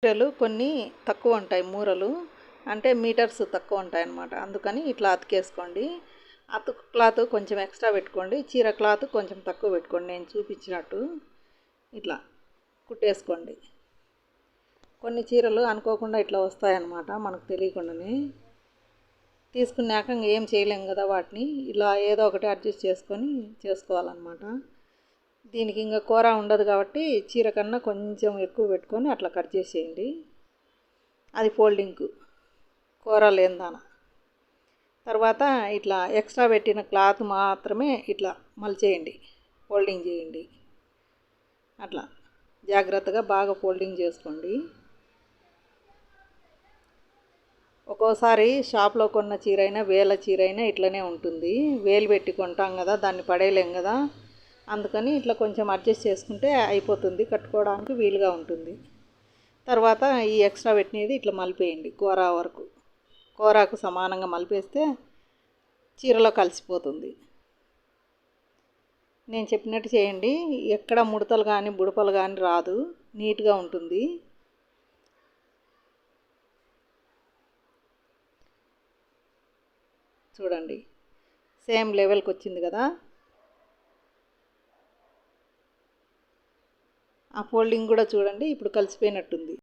చీరలు కొన్ని తక్కువ ఉంటాయి మూరలు, అంటే మీటర్స్ తక్కువ ఉంటాయి అన్నమాట. అందుకని ఇట్లా అతికేసుకోండి. అతుకు క్లాత్ కొంచెం ఎక్స్ట్రా పెట్టుకోండి, చీర క్లాత్ కొంచెం తక్కువ పెట్టుకోండి. నేను చూపించినట్టు ఇట్లా కుట్టేసుకోండి. కొన్ని చీరలు అనుకోకుండా ఇట్లా వస్తాయన్నమాట, మనకు తెలియకుండానే. తీసుకున్నాక ఏం చేయలేం కదా వాటిని, ఇలా ఏదో ఒకటి అడ్జస్ట్ చేసుకొని చేసుకోవాలన్నమాట. దీనికి ఇంకా కూర ఉండదు కాబట్టి చీర కన్నా కొంచెం ఎక్కువ పెట్టుకొని అట్లా కట్ చేసేయండి. అది ఫోల్డింగ్కు, కూర లేనిదాన. తర్వాత ఇట్లా ఎక్స్ట్రా పెట్టిన క్లాత్ మాత్రమే ఇట్లా మలిచేయండి, ఫోల్డింగ్ చేయండి. అట్లా జాగ్రత్తగా బాగా ఫోల్డింగ్ చేసుకోండి. ఒక్కోసారి షాప్లో కొన్న చీర అయినా వేల చీర అయినా ఇట్లనే ఉంటుంది. వేలు పెట్టి కొంటాం కదా, దాన్ని పడేయలేం కదా. అందుకని ఇట్లా కొంచెం అడ్జస్ట్ చేసుకుంటే అయిపోతుంది, కట్టుకోవడానికి వీలుగా ఉంటుంది. తర్వాత ఈ ఎక్స్ట్రా పెట్టినది ఇట్లా మలిపేయండి కూర వరకు. కూరకు సమానంగా మలిపేస్తే చీరలో కలిసిపోతుంది. నేను చెప్పినట్టు చేయండి, ఎక్కడ ముడతలు కానీ బుడపలు కానీ రాదు, నీట్గా ఉంటుంది. చూడండి, సేమ్ లెవెల్కి వచ్చింది కదా. ఆ ఫోల్డింగ్ కూడా చూడండి, ఇప్పుడు కలిసిపోయినట్టుంది.